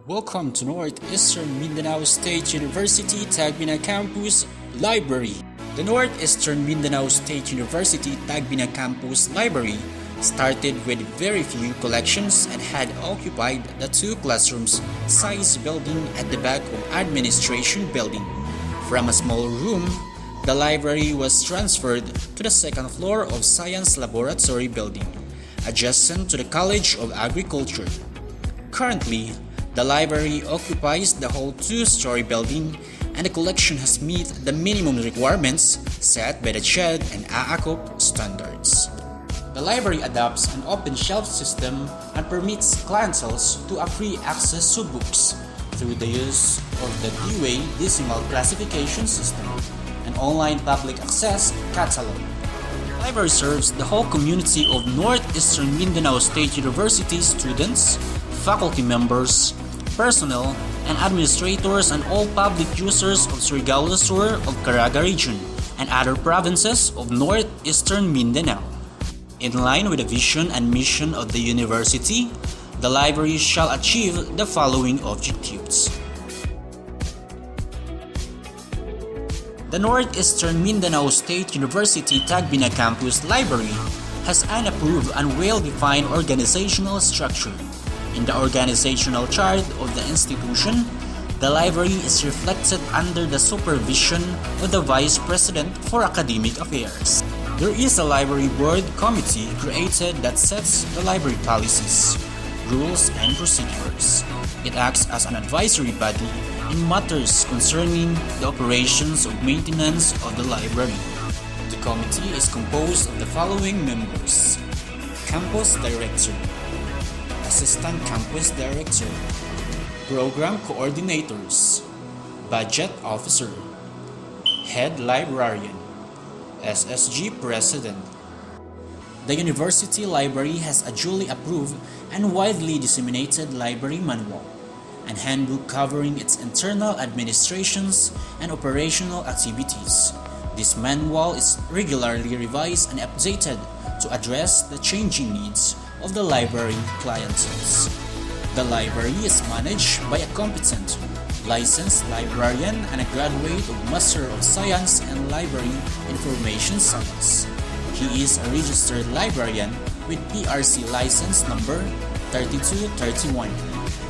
Welcome to Northeastern Mindanao State University Tagbina Campus Library. The Northeastern Mindanao State University Tagbina Campus Library started with very few collections and had occupied the two classrooms size building at the back of Administration Building. From a small room, the library was transferred to the second floor of Science Laboratory Building, adjacent to the College of Agriculture. Currently, the library occupies the whole two-story building and the collection has met the minimum requirements set by the CHED and AACOP standards. The library adopts an open shelf system and permits clienteles to have free access to books through the use of the Dewey Decimal Classification System, an online public access catalog. The library serves the whole community of Northeastern Mindanao State University students, faculty members, personnel, and administrators and all public users of Surigao del Sur of Caraga region and other provinces of Northeastern Mindanao. In line with the vision and mission of the university, the library shall achieve the following objectives. The Northeastern Mindanao State University Tagbina Campus Library has an approved and well-defined organizational structure. In the organizational chart of the institution, the library is reflected under the supervision of the Vice President for Academic Affairs. There is a library board committee created that sets the library policies, rules, and procedures. It acts as an advisory body in matters concerning the operations of maintenance of the library. The committee is composed of the following members: Campus Director, Assistant Campus Director, Program Coordinators, Budget Officer, Head Librarian, SSG President. The University Library has a duly approved and widely disseminated library manual and handbook covering its internal administrations and operational activities. This manual is regularly revised and updated to address the changing needs of the library clienteles. The library is managed by a competent, licensed librarian and a graduate of Master of Science in Library Information Science. He is a registered librarian with PRC license number 3231,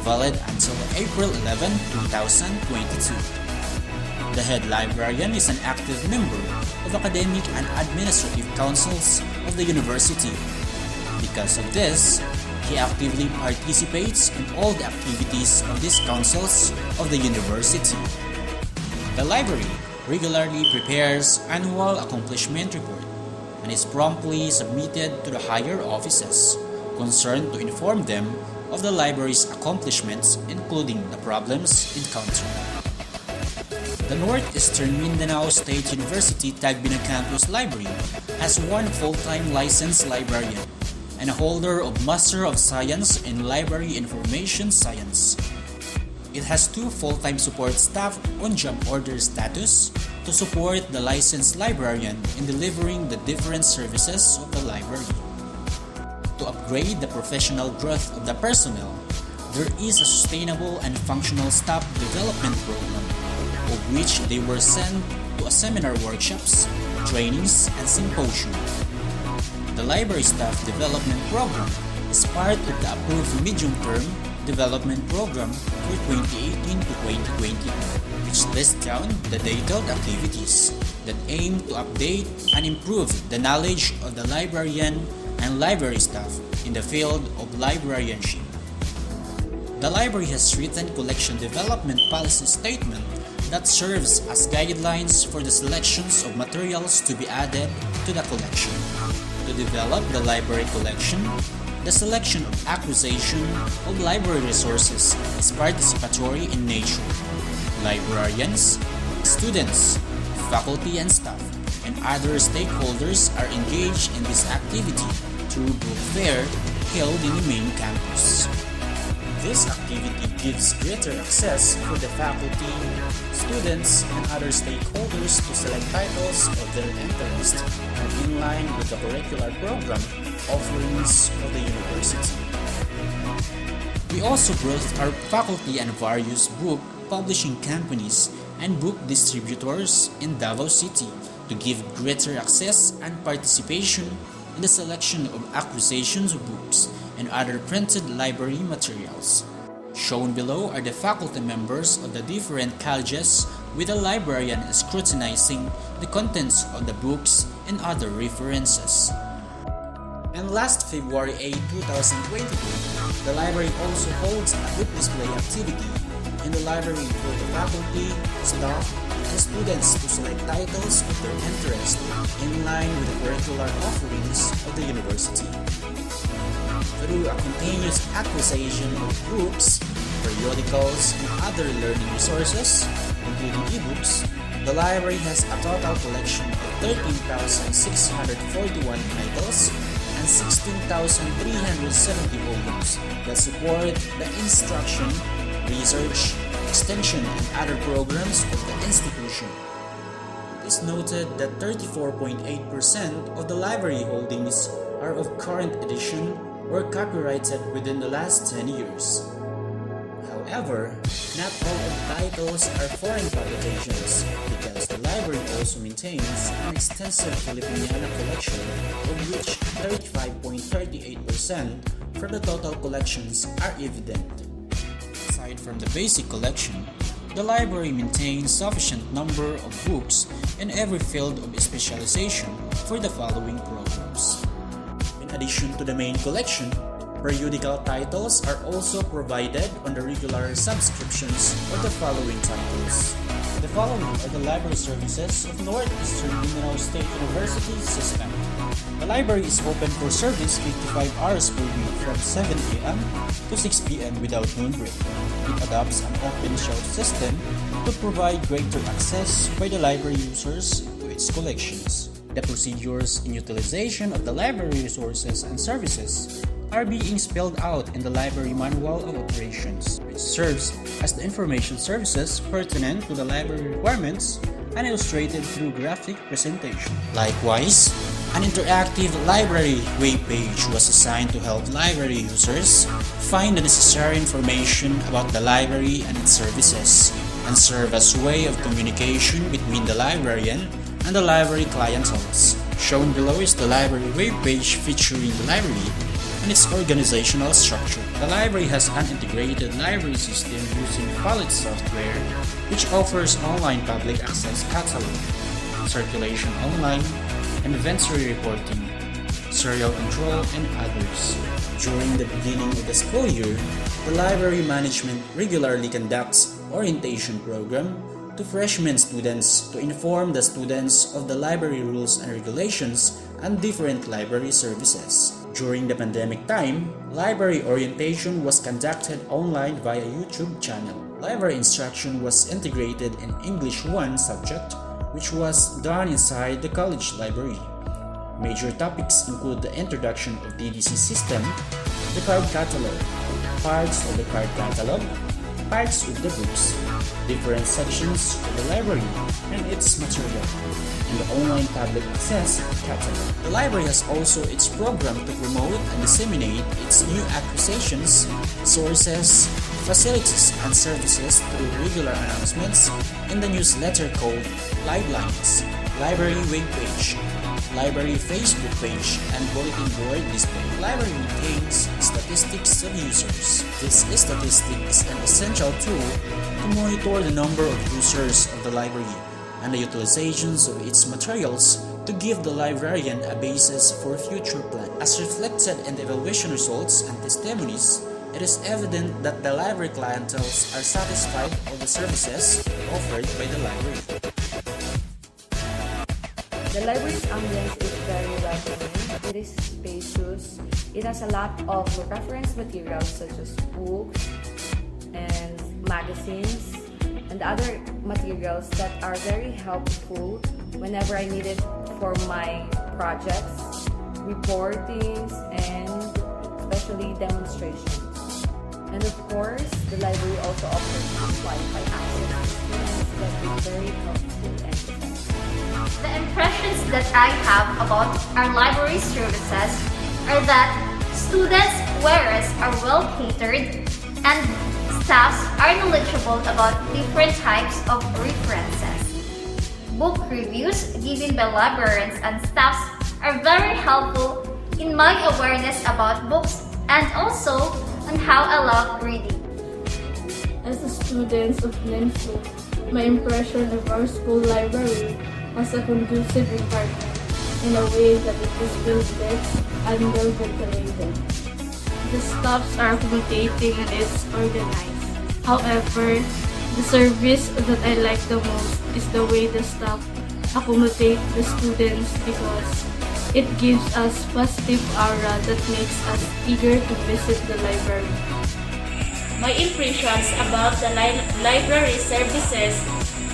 valid until April 11, 2022. The head librarian is an active member of academic and administrative councils of the university. Because of this, he actively participates in all the activities of these councils of the university. The library regularly prepares annual accomplishment report and is promptly submitted to the higher offices concerned to inform them of the library's accomplishments, including the problems encountered. The Northeastern Mindanao State University Tagbina Campus Library has one full-time licensed librarian and a holder of Master of Science in Library Information Science. It has two full-time support staff on job order status to support the licensed librarian in delivering the different services of the library. To upgrade the professional growth of the personnel, there is a sustainable and functional staff development program, of which they were sent to a seminar workshops, trainings, and symposium. The Library Staff Development Program is part of the approved medium-term development program for 2018 to 2020, which lists down the detailed activities that aim to update and improve the knowledge of the librarian and library staff in the field of librarianship. The library has written collection development policy statement that serves as guidelines for the selections of materials to be added to the collection. To develop the library collection, the selection of acquisition of library resources is participatory in nature. Librarians, students, faculty and staff, and other stakeholders are engaged in this activity through book fair held in the main campus. This activity gives greater access for the faculty, students, and other stakeholders to select titles of their interest and in line with the curricular program offerings of the university. We also brought our faculty and various book publishing companies and book distributors in Davao City to give greater access and participation in the selection of acquisitions of books and other printed library materials. Shown below are the faculty members of the different colleges, with a librarian scrutinizing the contents of the books and other references. And last February 8, 2022, the library also holds a book display activity in the library for the faculty, staff, and students to select titles of their interest in line with the curricular offerings of the university. Through a continuous acquisition of books, periodicals, and other learning resources, including ebooks, the library has a total collection of 13,641 titles and 16,370 volumes that support the instruction, research, extension, and other programs of the institution. It is noted that 34.8% of the library holdings are of current edition or copyrighted within the last 10 years. However, not all of the titles are foreign publications because the library also maintains an extensive Filipiniana collection, of which 35.38% from the total collections are evident. Aside from the basic collection, the library maintains sufficient number of books in every field of specialization for the following programs. In addition to the main collection, periodical titles are also provided on the regular subscriptions of the following titles. The following are the library services of Northeastern Mindanao State University System. The library is open for service 55 hours per week from 7 a.m. to 6 p.m. without noon break. It adopts an open shelf system to provide greater access by the library users to its collections. The procedures in utilization of the library resources and services are being spelled out in the Library Manual of Operations, which serves as the information services pertinent to the library requirements and illustrated through graphic presentation. Likewise, an interactive library web page was assigned to help library users find the necessary information about the library and its services, and serve as a way of communication between the librarian and the library clienteles. Shown below is the library web page featuring the library and its organizational structure. The library has an integrated library system using Palette software, which offers online public access catalog, circulation online, inventory reporting, serial control, and others. During the beginning of the school year, the library management regularly conducts orientation program to freshman students to inform the students of the library rules and regulations and different library services. During the pandemic time, library orientation was conducted online via YouTube channel. Library instruction was integrated in English 1 subject, which was done inside the college library. Major topics include the introduction of DDC system, the card catalog, parts of the card catalog, parts of the books, different sections of the library and its material, and the online public access catalog. The library has also its program to promote and disseminate its new acquisitions, sources, facilities, and services through regular announcements in the newsletter called Livelines, library web page, library Facebook page, and bulletin board display. The library maintains statistics of users. This statistic is an essential tool to monitor the number of users of the library and the utilizations of its materials to give the librarian a basis for future plans. As reflected in the evaluation results and testimonies, it is evident that the library clienteles are satisfied with the services offered by the library. The library's ambience is very welcoming. It is spacious. It has a lot of reference materials such as books and magazines and other materials that are very helpful whenever I need it for my projects, reportings, and especially demonstrations. And of course, the library also offers Wi-Fi access to students that is very helpful and effective. The impressions that I have about our library services are that students' wares are well catered, are knowledgeable about different types of references. Book reviews given by librarians and staffs are very helpful in my awareness about books and also on how I love reading. As a student of NEMSU, my impression of our school library was a conducive environment in a way that it is well lit and well ventilated. The staffs are accommodating and it's organized. However, the service that I like the most is the way the staff accommodate the students because it gives us positive aura that makes us eager to visit the library. My impressions about the library services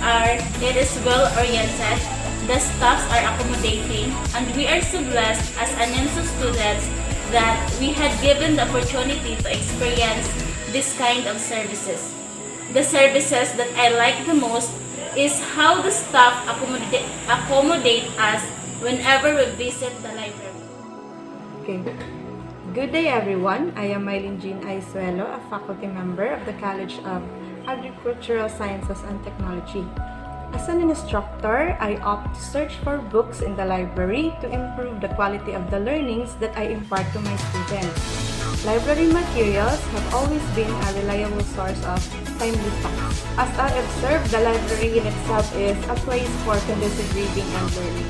are it is well-oriented, the staffs are accommodating, and we are so blessed as NEMSU students that we had given the opportunity to experience this kind of services. The services that I like the most is how the staff accommodate us whenever we visit the library. Okay. Good day everyone. I am Mylene Jean Aisuelo, a faculty member of the College of Agricultural Sciences and Technology. As an instructor, I opt to search for books in the library to improve the quality of the learnings that I impart to my students. Library materials have always been a reliable source of timely facts. As I observe, the library in itself is a place for conducive reading and learning.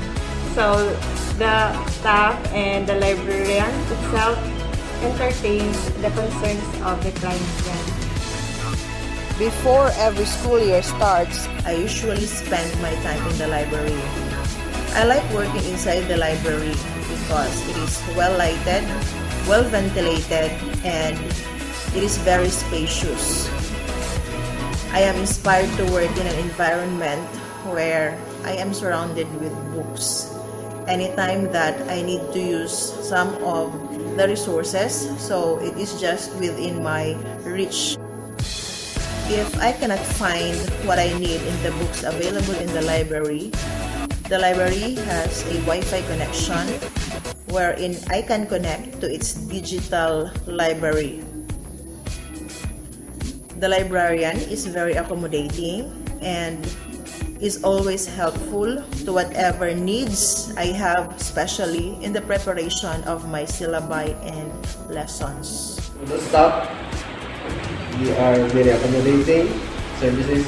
So the staff and the librarian itself entertains the concerns of the clients. Before every school year starts, I usually spend my time in the library. I like working inside the library because it is well lighted, well ventilated, and it is very spacious. I am inspired to work in an environment where I am surrounded with books. Anytime that I need to use some of the resources, so it is just within my reach. If I cannot find what I need in the books available in the library has a Wi-Fi connection wherein I can connect to its digital library. The librarian is very accommodating and is always helpful to whatever needs I have, especially in the preparation of my syllabi and lessons. The staff, we are very accommodating. Services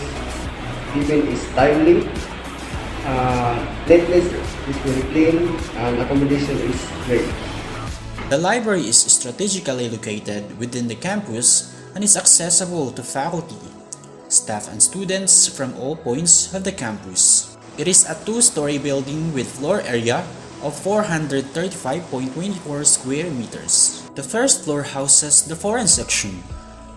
given is timely. Neatness is very clean and accommodation is great. The library is strategically located within the campus and is accessible to faculty, staff and students from all points of the campus. It is a two-story building with floor area of 435.24 square meters. The first floor houses the foreign section,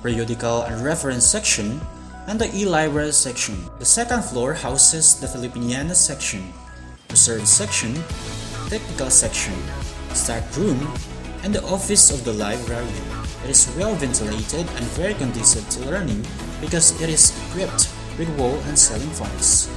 periodical and reference section, and the e-library section. The second floor houses the Filipiniana section, reserve section, technical section, staff room, and the office of the librarian. It is well ventilated and very conducive to learning because it is equipped with wall and ceiling fans.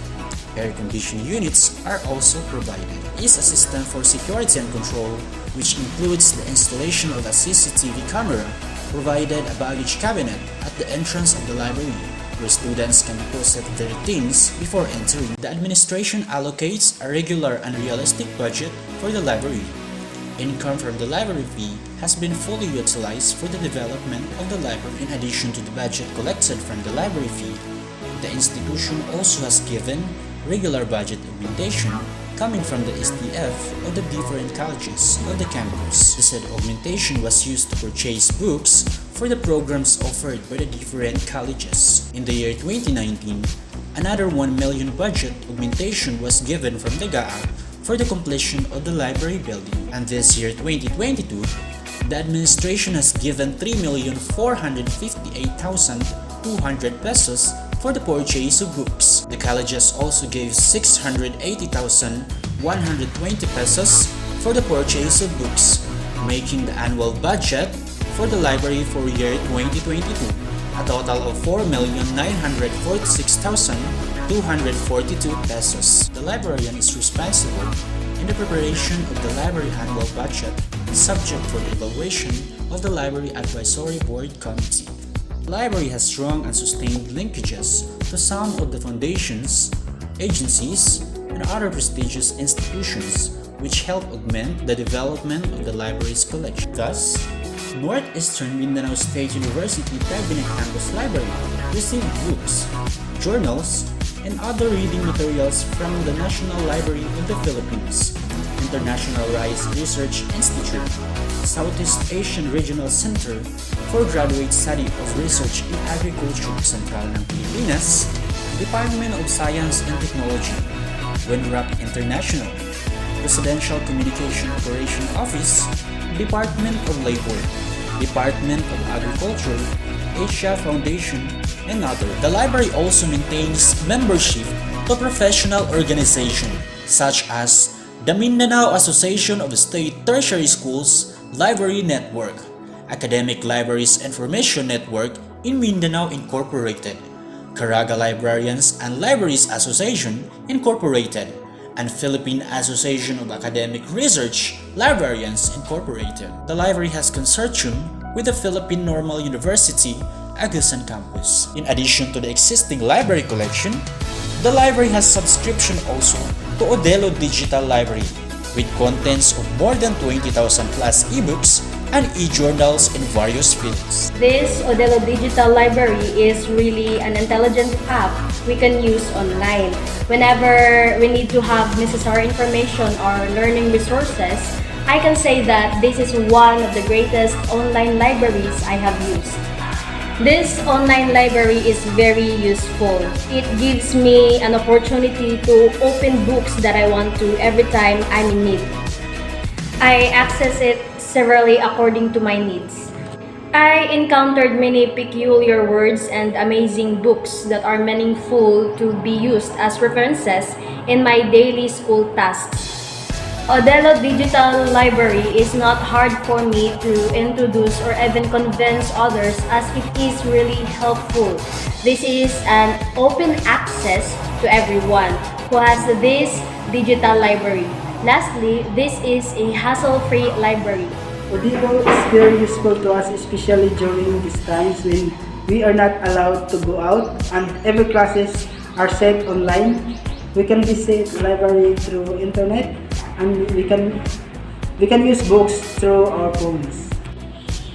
Air conditioning units are also provided. There is a system for security and control, which includes the installation of a CCTV camera, provided a baggage cabinet at the entrance of the library, where students can deposit their things before entering. The administration allocates a regular and realistic budget for the library. Income from the library fee has been fully utilized for the development of the library. In addition to the budget collected from the library fee, the institution also has given regular budget augmentation coming from the SDF of the different colleges of the campus. The said augmentation was used to purchase books for the programs offered by the different colleges. In the year 2019, another 1 million budget augmentation was given from the GAA for the completion of the library building. And this year 2022, the administration has given 3,458,200 pesos for the purchase of books. The colleges also gave 680,120 pesos for the purchase of books, making the annual budget for the library for year 2022 a total of 4,946,242 pesos. The librarian is responsible in the preparation of the library annual budget, subject for the evaluation of the Library Advisory Board Committee. The library has strong and sustained linkages to some of the foundations, agencies, and other prestigious institutions which help augment the development of the library's collection. Thus, Northeastern Mindanao State University Tagbina Campus Library received books, journals, and other reading materials from the National Library of the Philippines, International Rice Research Institute, Southeast Asian Regional Center for Graduate Study of Research in Agriculture Sentral ng Pilipinas, Department of Science and Technology, Winrock International, Presidential Communication Operation Office, Department of Labor, Department of Agriculture, Asia Foundation, and others. The library also maintains membership to professional organizations such as the Mindanao Association of State Tertiary Schools Library Network, Academic Libraries Information Network in Mindanao Incorporated, Caraga Librarians and Libraries Association Incorporated, and Philippine Association of Academic Research Librarians Incorporated. The library has consortium with the Philippine Normal University Agusan campus. In addition to the existing library collection, the library has subscription also to Odelo Digital Library with contents of more than 20,000 plus ebooks and e-journals in various fields. This Odelo Digital Library is really an intelligent app we can use online. Whenever we need to have necessary information or learning resources, I can say that this is one of the greatest online libraries I have used. This online library is very useful. It gives me an opportunity to open books that I want to every time I'm in need. I access it severally according to my needs. I encountered many peculiar words and amazing books that are meaningful to be used as references in my daily school tasks. Odelo Digital Library is not hard for me to introduce or even convince others as it is really helpful. This is an open access to everyone who has this digital library. Lastly, this is a hassle-free library. Odelo is very useful to us, especially during these times when we are not allowed to go out and every classes are set online. We can visit the library through internet and we can use books through our phones.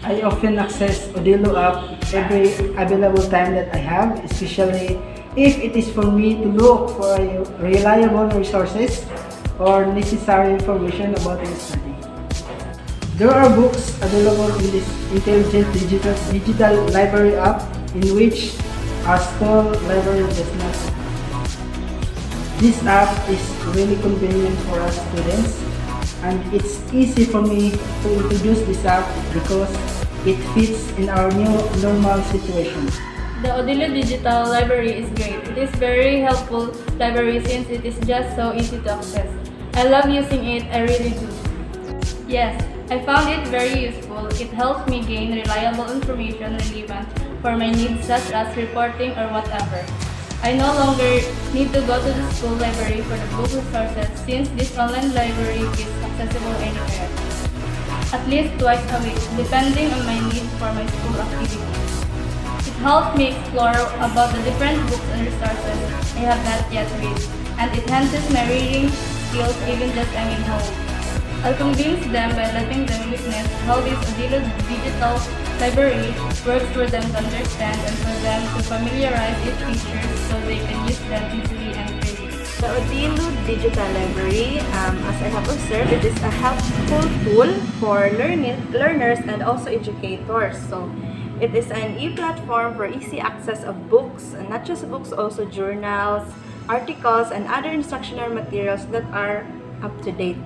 I often access Odelo app every available time that I have, especially if it is for me to look for reliable resources or necessary information about my study. There are books available in this intelligent digital library app in which our school library does not. This app is really convenient for us students and it's easy for me to introduce this app because it fits in our new normal situation. The Odelo Digital Library is great. It is very helpful library since it is just so easy to access. I love using it, I really do. Yes, I found it very useful. It helps me gain reliable information relevant for my needs such as reporting or whatever. I no longer need to go to the school library for the book resources since this online library is accessible anywhere, at least twice a week, depending on my need for my school activities. It helps me explore about the different books and resources I have not yet read, and it enhances my reading skills even just I'm in home. I'll convince them by letting them witness how this Odelo Digital Library works for them to understand and for them to familiarize its features so they can use them easily and freely. The Odelo Digital Library, as I have observed, it is a helpful tool for learners and also educators. So, it is an e-platform for easy access of books, and not just books, also journals, articles, and other instructional materials that are up to date.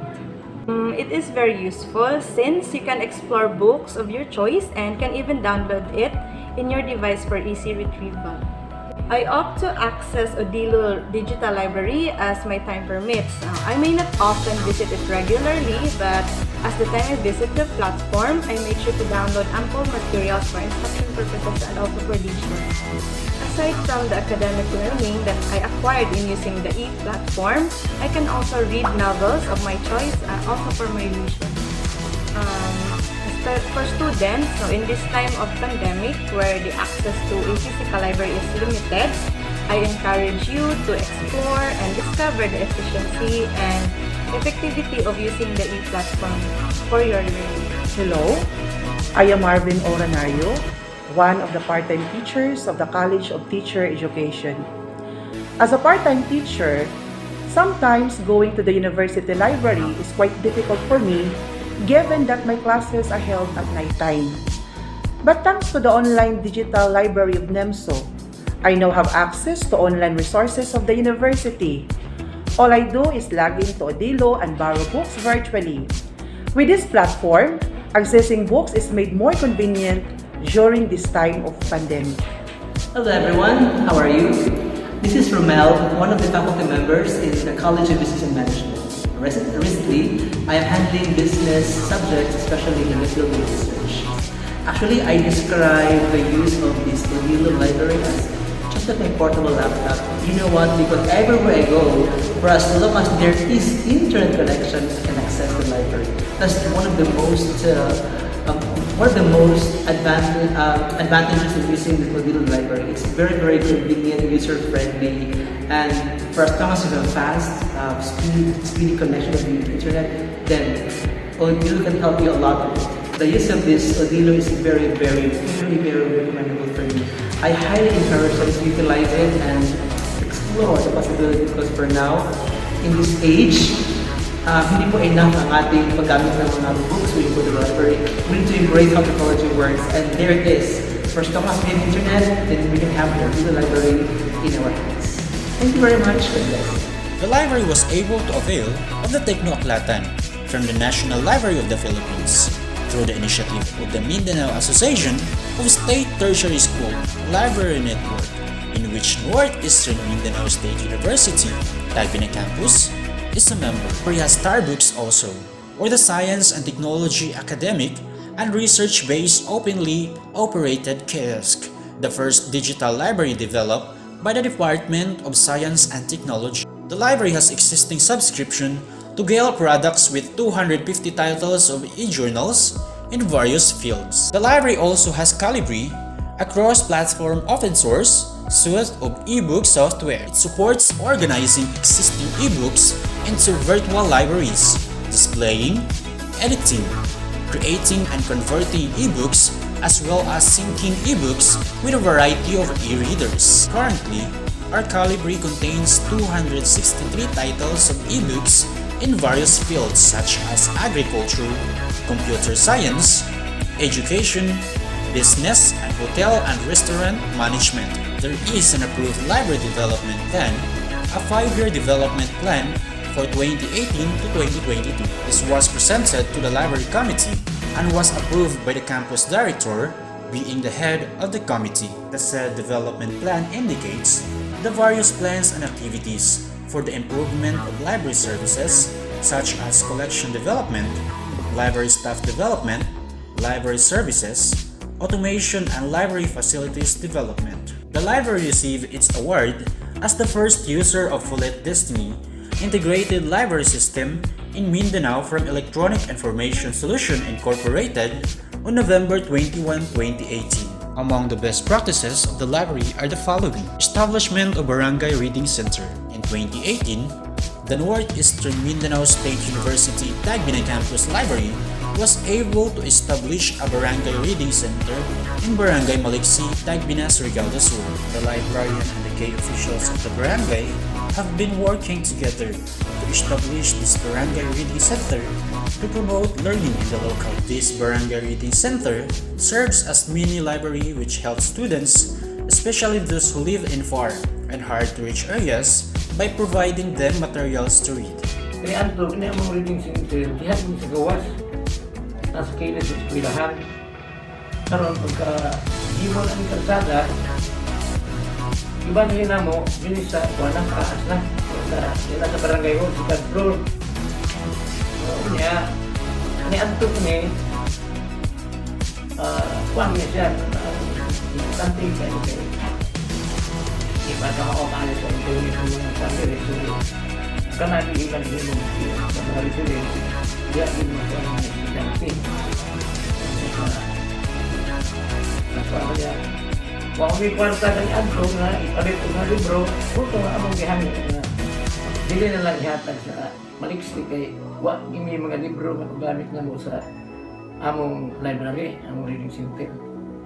It is very useful since you can explore books of your choice and can even download it in your device for easy retrieval. I opt to access Odelo Digital Library as my time permits. I may not often visit it regularly, but as the time I visit the platform, I make sure to download ample materials for instruction purposes and also for leisure. Aside from the academic learning that I acquired in using the e-platform, I can also read novels of my choice also for my leisure. For students, so in this time of pandemic where the access to a physical library is limited, I encourage you to explore and discover the efficiency and effectivity of using the e-platform for your learning. Hello, I am Marvin Oranario, one of the part-time teachers of the College of Teacher Education. As a part-time teacher, sometimes going to the university library is quite difficult for me given that my classes are held at nighttime. But thanks to the online digital library of NEMSU, I now have access to online resources of the university. All I do is log into Odilo and borrow books virtually. With this platform, accessing books is made more convenient during this time of pandemic. Hello everyone, how are you? This is Romel, one of the faculty members in the College of Business and Management. Recently, I am handling business subjects, especially in the field of research. Actually, I describe the use of this Odilo library as just like my portable laptop. You know what? Because everywhere I go, for as long as there is internet connection, I can access the library. That's one of the most advantages of using the Odilo library. It's very convenient, user friendly, and for as long as you have fast, speedy connection with the internet, then Odilo can help you a lot with it. The use of this Odilo is very recommendable for me. I highly encourage you to utilize it and explore the possibility because for now, in this age, hindi po enough ang ating paggamit ng mga books we go to the library. We need to embrace how technology works, and there it is. For as long as we have internet, then we can have the library in our hands. Thank you very much. God bless. The library was able to avail of the Teknoaklatan from the National Library of the Philippines through the initiative of the Mindanao Association of State Tertiary School Library Network, in which Northeastern Mindanao State University, Tagbina Campus, is a member. We have Starbucks also, or the science and technology academic and research-based openly operated kiosk, the first digital library developed by the Department of Science and Technology. The library has existing subscription to Gale products with 250 titles of e-journals in various fields. The library also has Calibri, a cross-platform open-source suite of e-book software. It supports organizing existing e-books into virtual libraries, displaying, editing, creating and converting e-books, as well as syncing e-books with a variety of e-readers. Currently, our Calibri contains 263 titles of e-books in various fields such as agriculture, computer science, education, business, and hotel and restaurant management. There is an approved library development plan, a 5-year development plan for 2018 to 2022. This was presented to the library committee and was approved by the campus director, being the head of the committee. The said development plan indicates the various plans and activities for the improvement of library services such as collection development, library staff development, library services, automation and library facilities development. The library received its award as the first user of Fulet Destiny integrated library system in Mindanao from Electronic Information Solution Incorporated on November 21, 2018. Among the best practices of the library are the following. Establishment of Barangay Reading Center. In 2018, the Northeastern Mindanao State University Tagbina Campus Library was able to establish a Barangay Reading Center in Barangay Maliksi, Tagbina, Surigao del Sur. The librarian and the key officials of the barangay have been working together to establish this Barangay Reading Center to promote learning in the local. This Barangay Reading Center serves as mini library which helps students, especially those who live in far and hard-to-reach areas, by providing them materials to read. Kaya Anto, kaya mga reading center, dihan mo sa gawas. Nasa kilid sa eskwelahan. Karon pagka iwan ang kalsada, iba na mo, yun sa wanang kaas na. Sa barangay mo, sa third floor. Kaya, ni Anto kami, kuwang niya siya. Importante kayo kayo. Iba na ako maalis ang tuloy ko ng pag-resuli. Karena diilan ilmu sa mga resuli, dia ilmu sa mga estudyante. Kaya, kung may kwarta ng adto nga, ipalit ko nga libro, puto nga among gihamit nga. Dili na lang ihatag sa maliksik kay wa may mga libro nga gamit na mo sa among library, among reading center.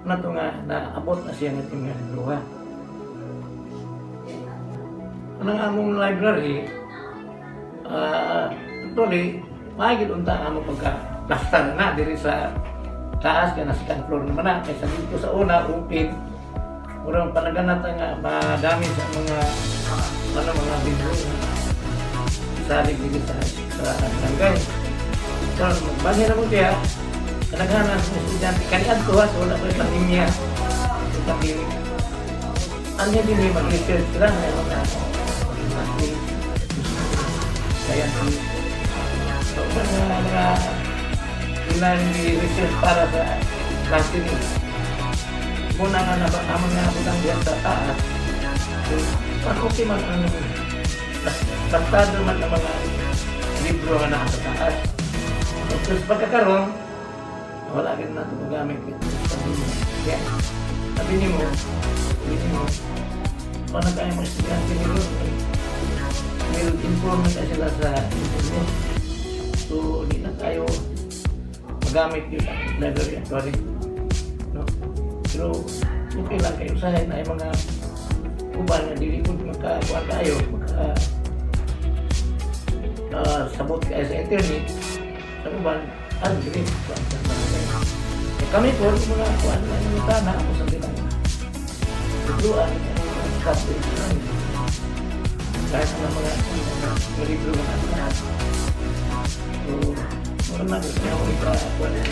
Nato nga naabot na siya natin nga libro ha. Ang among library, actually, maagid unta among pagka-plaster na diri sa taas ka na second floor naman na. Kaysa dito sa una, open. Murang panaganat nga madami sa mga mga libro salig dito sa barangay. So, magbagay na mo kaya, kanaghanan sa estudyante, kaniad ko ha, so wala ko yung pandemya. Yung pandemic. Ano din yung mag-research sila na mga kaya so, mga ilang research para sa klase ni. Muna nga naman nga abot ang diyan sa taas. So, okay man ang bastado man ang mga libro nga nasa taas. So, tapos pagkakaroon, wala rin natin magamit. Kaya, sabi niyo mo, paano tayo mga estudyante nilo? May improvement na sila sa internet. So, hindi na tayo magamit yung library actually. No? Pero, okay lang kayo usahin na yung mga kuban na dili ko magkakuha tayo, sabot kayo sa internet, sa kuban, agree. Kami po, mga kuhan na yung tana, ako sa bilang tutruan, ang staff din namin. Kahit na mga libro na lahat. So, mga gusto niya ako ikakuha na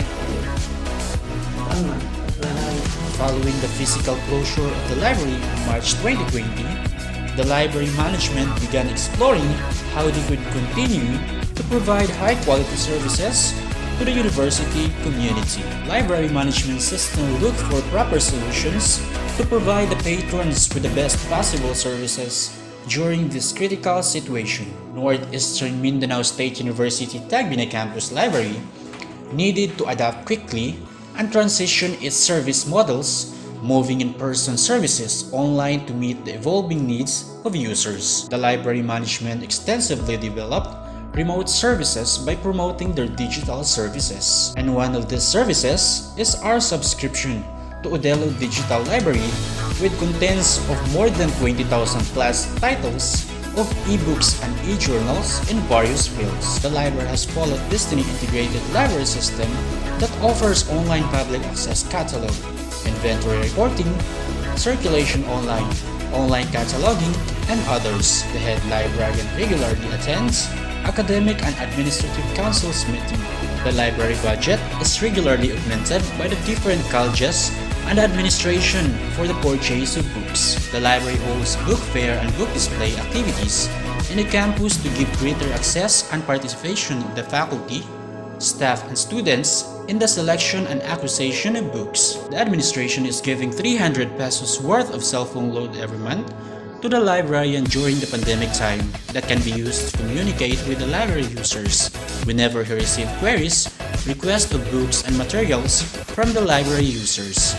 Following the physical closure of the library in March 2020, the library management began exploring how they could continue to provide high-quality services to the university community. Library management system looked for proper solutions to provide the patrons with the best possible services during this critical situation. Northeastern Mindanao State University Tagbina Campus Library needed to adapt quickly and transition its service models, moving in-person services online to meet the evolving needs of users. The library management extensively developed remote services by promoting their digital services. And one of these services is our subscription to Odelo Digital Library with contents of more than 20,000 plus titles of ebooks and e-journals in various fields. The library has followed Destiny Integrated Library System that offers online public access catalog, inventory reporting, circulation online, online cataloging, and others. The head librarian regularly attends academic and administrative council's meeting. The library budget is regularly augmented by the different colleges and administration for the purchase of books. The library holds book fair and book display activities in the campus to give greater access and participation of the faculty, staff, and students in the selection and acquisition of books. The administration is giving 300 pesos worth of cell phone load every month to the librarian during the pandemic time that can be used to communicate with the library users whenever he receives queries, requests of books and materials from the library users.